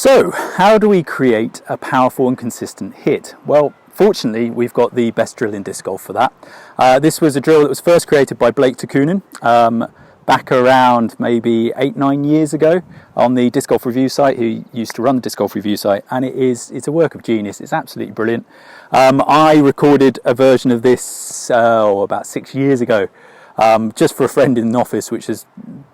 So, how do we create a powerful and consistent hit? Well, fortunately, we've got the best drill in disc golf for that. This was a drill that was first created by Blake Takunin back around maybe 8-9 years ago on the Disc Golf Review site, who used to run the Disc Golf Review site, and it's a work of genius. It's absolutely brilliant. I recorded a version of this about 6 years ago, just for a friend in the office, which has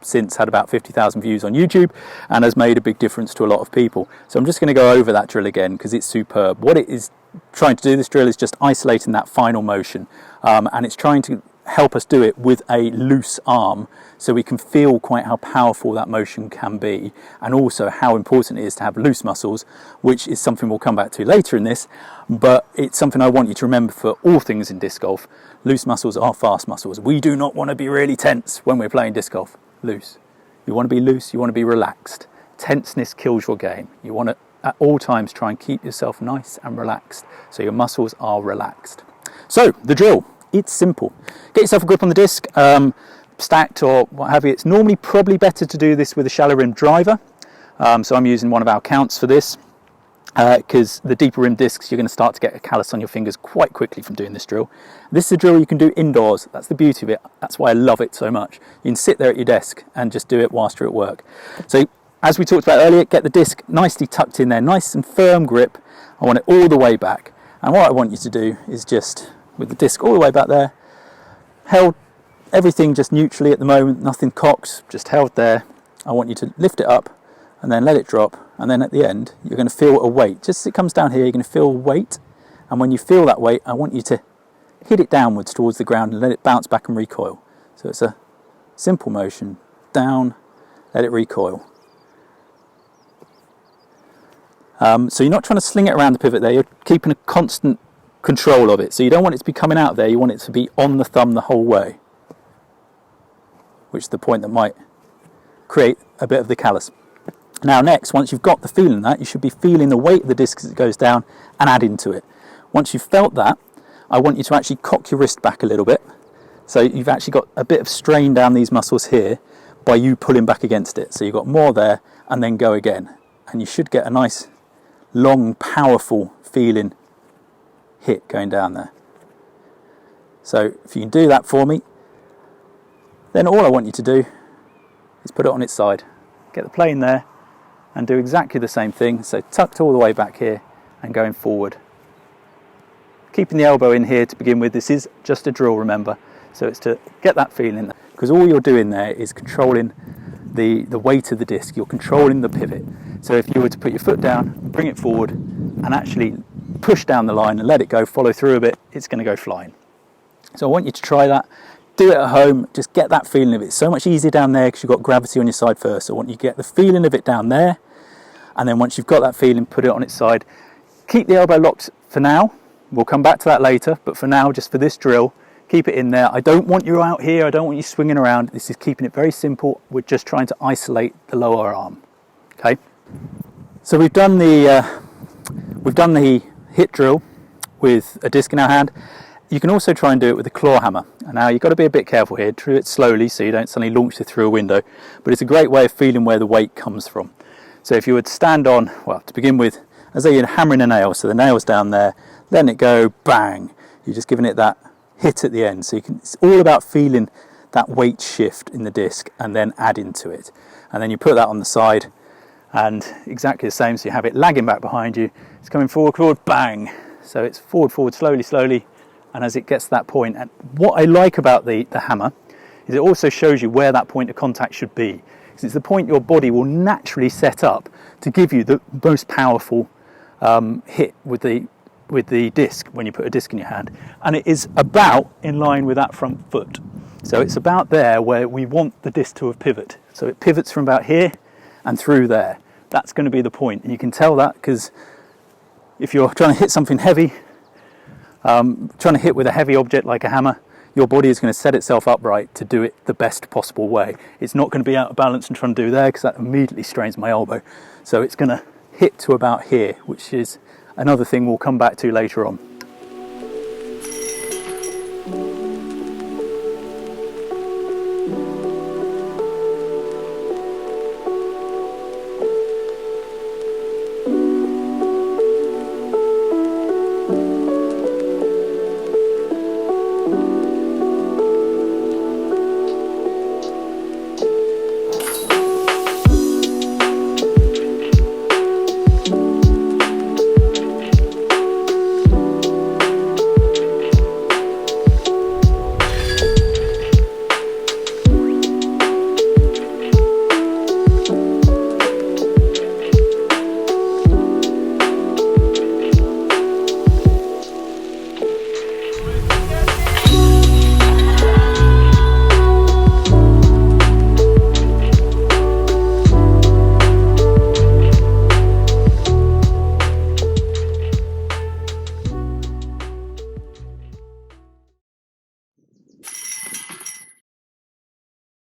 since had about 50,000 views on YouTube and has made a big difference to a lot of people. So I'm just going to go over that drill again because it's superb. What it is trying to do, this drill, is just isolating that final motion, and it's trying to help us do it with a loose arm so we can feel quite how powerful that motion can be, and also how important it is to have loose muscles, which is something we'll come back to later in this, but it's something I want you to remember for all things in disc golf. Loose muscles are fast muscles. We do not want to be really tense when we're playing disc golf. Loose. You want to be loose, you want to be relaxed. Tenseness kills your game. You want to at all times try and keep yourself nice and relaxed so your muscles are relaxed. So the drill, it's simple. Get yourself a grip on the disc, stacked or what have you. It's normally probably better to do this with a shallow rim driver, so I'm using one of our counts for this, because the deeper rim discs, you're going to start to get a callus on your fingers quite quickly from doing this drill. This is a drill you can do indoors. That's the beauty of it. That's why I love it so much. You can sit there at your desk and just do it whilst you're at work. So as we talked about earlier, get the disc nicely tucked in there, nice and firm grip. I want it all the way back, and what I want you to do is just, with the disc all the way back there, held, everything just neutrally at the moment, nothing cocked, just held there. I want you to lift it up and then let it drop, and then at the end you're going to feel a weight. Just as it comes down here, you're going to feel weight, and when you feel that weight, I want you to hit it downwards towards the ground and let it bounce back and recoil. So it's a simple motion, down, let it recoil. So you're not trying to sling it around the pivot there, you're keeping a constant control of it. So you don't want it to be coming out there, you want it to be on the thumb the whole way, which is the point that might create a bit of the callus. Now next, once you've got the feeling of that, you should be feeling the weight of the disc as it goes down and add into it. Once you've felt that, I want you to actually cock your wrist back a little bit, so you've actually got a bit of strain down these muscles here by you pulling back against it. So you've got more there, and then go again, and you should get a nice long powerful feeling hit going down there. So if you can do that for me, then all I want you to do is put it on its side, get the plane there, and do exactly the same thing. So tucked all the way back here and going forward, keeping the elbow in here to begin with. This is just a drill, remember, so it's to get that feeling, because all you're doing there is controlling the weight of the disc. You're controlling the pivot. So if you were to put your foot down, bring it forward, and actually push down the line and let it go, follow through a bit, it's going to go flying. So I want you to try that. Do it at home, just get that feeling of it. It's so much easier down there because you've got gravity on your side first. So I want you to get the feeling of it down there, and then once you've got that feeling, put it on its side. Keep the elbow locked for now. We'll come back to that later, but for now, just for this drill, keep it in there. I don't want you out here, I don't want you swinging around. This is keeping it very simple. We're just trying to isolate the lower arm. Okay? So we've done the hit drill with a disc in our hand. You can also try and do it with a claw hammer. And now you've got to be a bit careful here, do it slowly so you don't suddenly launch it through a window, but it's a great way of feeling where the weight comes from. So if you would stand on, well, to begin with, as though you're hammering a nail, so the nail's down there, letting it go, bang, you're just giving it that hit at the end. So it's all about feeling that weight shift in the disc and then add into it. And then you put that on the side, and exactly the same, so you have it lagging back behind you, it's coming forward, bang. So it's forward, slowly, and as it gets to that point. And what I like about the hammer is it also shows you where that point of contact should be. Because it's the point your body will naturally set up to give you the most powerful hit with the disc when you put a disc in your hand. And it is about in line with that front foot. So it's about there where we want the disc to have pivot. So it pivots from about here and through there. That's going to be the point, and you can tell that because if you're trying to hit something heavy, trying to hit with a heavy object like a hammer, your body is going to set itself upright to do it the best possible way. It's not going to be out of balance and trying to do there, because that immediately strains my elbow. So it's going to hit to about here, which is another thing we'll come back to later on.